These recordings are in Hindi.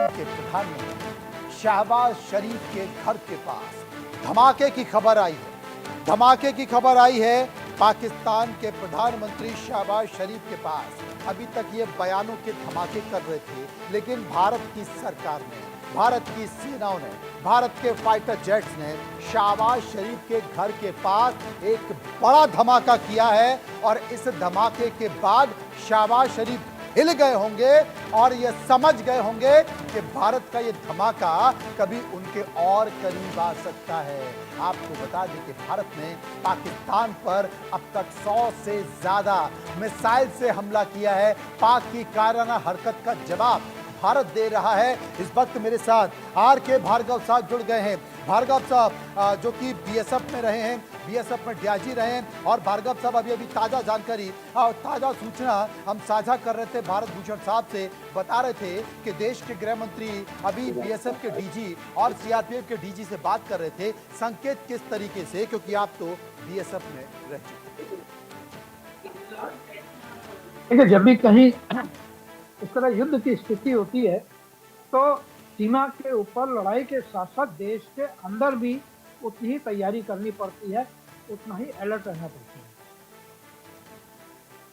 पाकिस्तान के प्रधानमंत्री शहबाज शरीफ के घर के पास धमाके की खबर आई है। धमाके की खबर आई है पाकिस्तान के प्रधानमंत्री शहबाज शरीफ के पास। अभी तक ये बयानों के धमाके कर रहे थे, लेकिन भारत की सरकार ने, भारत की सेनाओं ने, भारत के फाइटर जेट्स ने शहबाज शरीफ के घर के पास एक बड़ा धमाका किया है। और इस धमाके के बाद शहबाज शरीफ हिल गए होंगे और ये समझ गए होंगे कि भारत का ये धमाका कभी उनके और करीब आ सकता है। आपको बता दें कि भारत ने पाकिस्तान पर अब तक 100 से ज्यादा मिसाइल से हमला किया है। पाक की कायराना हरकत का जवाब भारत दे रहा है। इस वक्त मेरे साथ आर.के. भार्गव साहब जुड़ गए हैं। भार्गव साहब जो कि बीएसएफ में रहे हैं, बीएसएफ में डीआईजी रहे हैं। और भार्गव साहब अभी ताज़ा जानकारी और ताज़ा सूचना हम साझा कर रहे थे, भारत भूषण साहब से बता रहे थे कि देश के गृह मंत्री अभी बीएसएफ के डीजी और सीआरपीएफ के डीजी से बात कर रहे थे। संकेत किस तरीके से, क्योंकि आप तो बीएसएफ में रह चुके हैं। जब भी कहीं इस तरह युद्ध की स्थिति होती है तो सीमा के ऊपर लड़ाई के साथ साथ देश के अंदर भी उतनी ही तैयारी करनी पड़ती है, उतना ही अलर्ट रहना पड़ता है।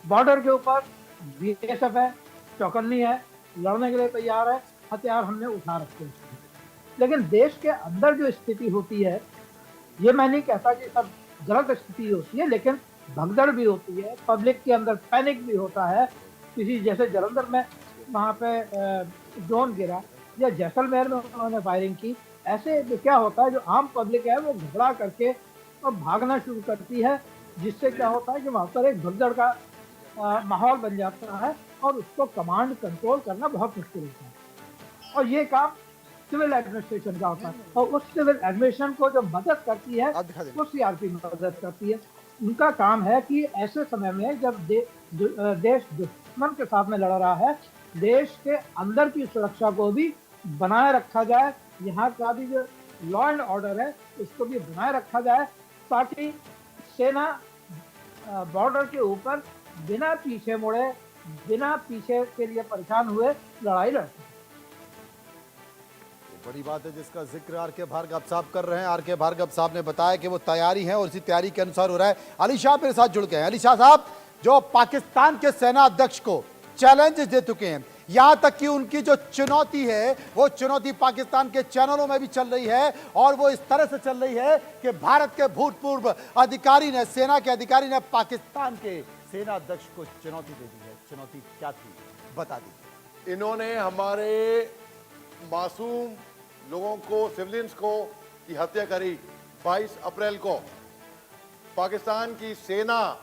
बॉर्डर के ऊपर बीएसएफ है, चौकन्नी है, लड़ने के लिए तैयार है, हथियार हमने उठा रखे हैं। लेकिन देश के अंदर जो स्थिति होती है, ये मैं नहीं कहता कि सब गलत स्थिति होती है, लेकिन भगदड़ भी होती है, पब्लिक के अंदर पैनिक भी होता है। किसी जैसे जलंधर में वहाँ पे ड्रोन गिरा या जैसलमेर में उन्होंने फायरिंग की, ऐसे क्या होता है, जो आम पब्लिक है वो घबरा करके और भागना शुरू करती है, जिससे क्या होता है कि वहाँ पर एक भगदड़ का माहौल बन जाता है और उसको कमांड कंट्रोल करना बहुत मुश्किल होता है। और ये काम सिविल एडमिनिस्ट्रेशन का होता है, और उस सिविल एडमिनिस्ट्रेशन को जो मदद करती है वो सीआरपी मदद करती है। उनका काम है कि ऐसे समय में जब देश दुश्मन के साथ में लड़ रहा है, देश के अंदर की सुरक्षा को भी बनाए रखा जाए, यहाँ का भी जो लॉ एंड ऑर्डर है उसको भी बनाए रखा जाए, ताकि सेना बॉर्डर के ऊपर बिना पीछे मुड़े, बिना पीछे के लिए परेशान हुए लड़ाई लड़ सके। बड़ी बात है जिसका जिक्र आर.के. भार्गव साहब कर रहे हैं। आर.के. भार्गव साहब ने बताया कि वो तैयारी है और इसी तैयारी के अनुसार हो रहा है। अली शाह मेरे साथ जुड़ गए हैं। अली शाह साहब, जो पाकिस्तान के सेना अध्यक्ष को चैलेंज दे चुके हैं, यहां तक कि उनकी जो चुनौती है वो चुनौती पाकिस्तान के चैनलों में भी चल रही है, और वो इस तरह से चल रही है कि भारत के भूतपूर्व अधिकारी ने, सेना के अधिकारी ने पाकिस्तान के सेना अध्यक्ष को चुनौती दे दी है। चुनौती क्या थी, बता दीजिए। इन्होंने हमारे मासूम लोगों को, सिविलियंस को की हत्या करी 22 अप्रैल को। पाकिस्तान की सेना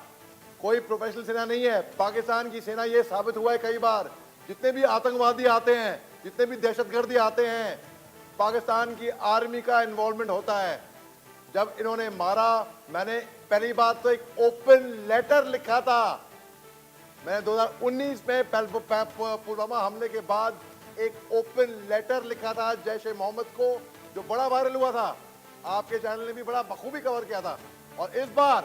कोई प्रोफेशनल सेना नहीं है। पाकिस्तान की सेना ये साबित हुआ है कई बार, जितने भी आतंकवादी आते हैं, जितने भी दहशतगर्दी आते हैं, पाकिस्तान की आर्मी का इन्वॉल्वमेंट होता है। जब इन्होंने मारा, मैंने पहली बात तो एक ओपन लेटर लिखा था। मैंने 2019 में पुलवामा हमले के बाद एक ओपन लेटर लिखा था जैश ए मोहम्मद को, जो बड़ा वायरल हुआ था। आपके चैनल ने भी बड़ा बखूबी कवर किया था। और इस बार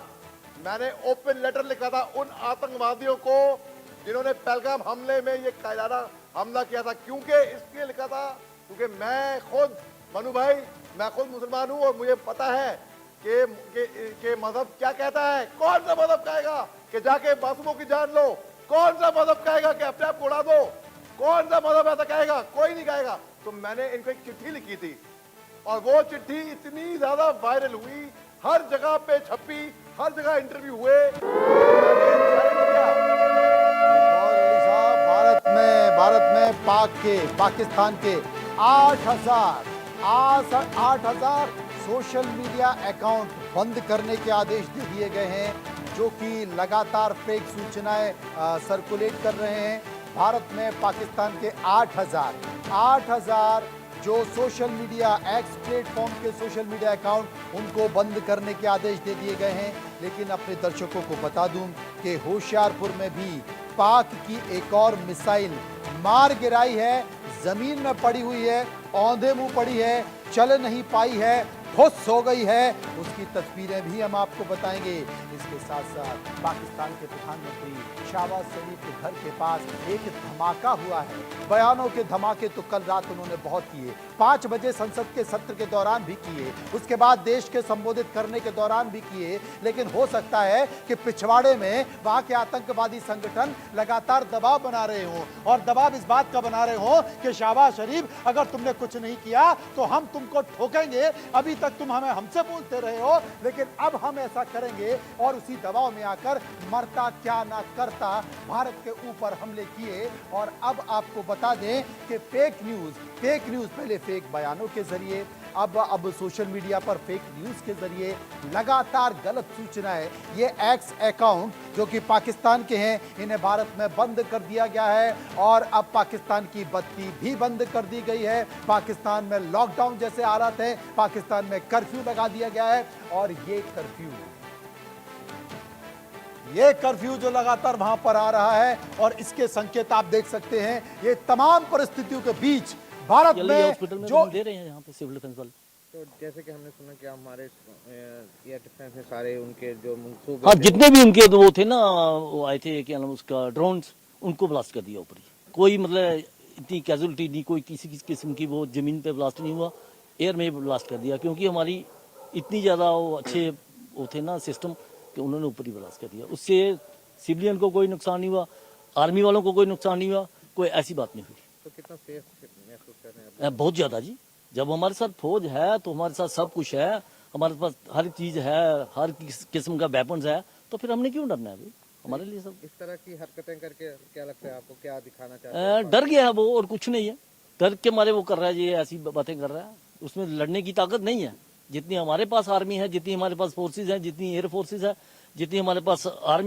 मैंने ओपन लेटर लिखा था उन आतंकवादियों को जिन्होंने पहलगाम हमले में ये कायराना हमला किया था। क्योंकि इसलिए लिखा था क्योंकि मैं खुद, मनु भाई, मैं खुद मुसलमान हूं और मुझे पता है कि मजहब क्या कहता है। कौन सा मजहब कहेगा कि जाके मासूमों की जान लो? कौन सा मजहब कहेगा कि अपने आप को उड़ा दो? कौन सा मजहब ऐसा कहेगा? कोई नहीं कहेगा। तो मैंने इनको एक चिट्ठी लिखी थी, और वो चिट्ठी इतनी ज्यादा वायरल हुई, हर जगह पे छपी, हर जगह इंटरव्यू हुए। भारत में पाकिस्तान के 8,000 सोशल मीडिया अकाउंट बंद करने के आदेश दे दिए गए हैं, जो कि लगातार फेक सूचनाएं सर्कुलेट कर रहे हैं। भारत में पाकिस्तान के 8,000 जो सोशल मीडिया, एक्स प्लेटफॉर्म के सोशल मीडिया अकाउंट, उनको बंद करने के आदेश दे दिए गए हैं। लेकिन अपने दर्शकों को बता दूं कि होशियारपुर में भी पाक की एक और मिसाइल मार गिराई है, जमीन में पड़ी हुई है, औंधे मुंह पड़ी है, चल नहीं पाई है। धुस हो गई है, उसकी तस्वीरें भी हम आपको बताएंगे। इसके साथ साथ पाकिस्तान के प्रधानमंत्री शहबाज शरीफ के घर के पास एक धमाका हुआ है। बयानों के धमाके तो कल रात उन्होंने बहुत किए, 5 बजे संसद के सत्र के दौरान भी किए, उसके बाद देश के संबोधित करने के दौरान भी किए। लेकिन हो सकता है कि पिछवाड़े में वहां के आतंकवादी संगठन लगातार दबाव बना रहे हों, और दबाव इस बात का बना रहे हों कि शहबाज शरीफ अगर तुमने कुछ नहीं किया तो हम तुमको ठोकेंगे, अभी तक तुम हमें हमसे बोलते रहे हो लेकिन अब हम ऐसा करेंगे। और उसी दबाव में आकर मरता क्या ना करता भारत के ऊपर हमले किए। और अब आपको बता दें कि फेक न्यूज पहले फेक बयानों के जरिए, अब सोशल मीडिया पर फेक न्यूज के जरिए लगातार गलत सूचनाएं, ये एक्स अकाउंट जो कि पाकिस्तान के हैं, इन्हें भारत में बंद कर दिया गया है। और अब पाकिस्तान की बत्ती भी बंद कर दी गई है, पाकिस्तान में लॉकडाउन जैसे हालात हैं, पाकिस्तान में कर्फ्यू लगा दिया गया है। और ये कर्फ्यू जो लगातार वहां पर आ रहा है, और इसके संकेत आप देख सकते हैं। ये तमाम परिस्थितियों के बीच भारत में हॉस्पिटल में जो दे रहे हैं यहाँ पे सिविल डिफेंस वाले। तो जैसे कि हमने सुना कि हमारे एयर डिफेंस में सारे उनके जो मंसूबे हाँ, थे, जितने भी उनके वो थे ना, वो आए थे क्या नाम उसका, ड्रोन्स, उनको ब्लास्ट कर दिया ऊपर ही। कोई मतलब इतनी कैजुअलिटी नहीं, कोई किसी किस्म की वो जमीन पे ब्लास्ट नहीं हुआ, एयर में ब्लास्ट कर दिया। क्योंकि हमारी इतनी ज़्यादा वो अच्छे वो थे ना सिस्टम, कि उन्होंने ऊपर ही ब्लास्ट कर दिया। उससे सिविलियन को कोई नुकसान नहीं हुआ, आर्मी वालों को कोई नुकसान नहीं हुआ, कोई ऐसी बात नहीं हुई। तो कितना सेफ महसूस कर रहे हैं बहुत ज़्यादा जी। जब हमारे साथ फौज है तो हमारे साथ सब कुछ है, हमारे पास हर चीज़ है, हर किस्म का वेपन्स है, तो फिर हमने क्यों डरना है भाई? हमारे लिए सब इस तरह की हरकतें करके क्या लगता है आपको, क्या दिखाना चाहते हैं? डर गया है वो, और कुछ नहीं है। डर के मारे वो कर रहा है, ये ऐसी बातें कर रहा है। उसमें लड़ने की ताकत नहीं है। जितनी हमारे पास आर्मी है, जितनी हमारे पास फोर्सेज है, जितनी एयर फोर्सेज है, जितनी हमारे पास आर्मी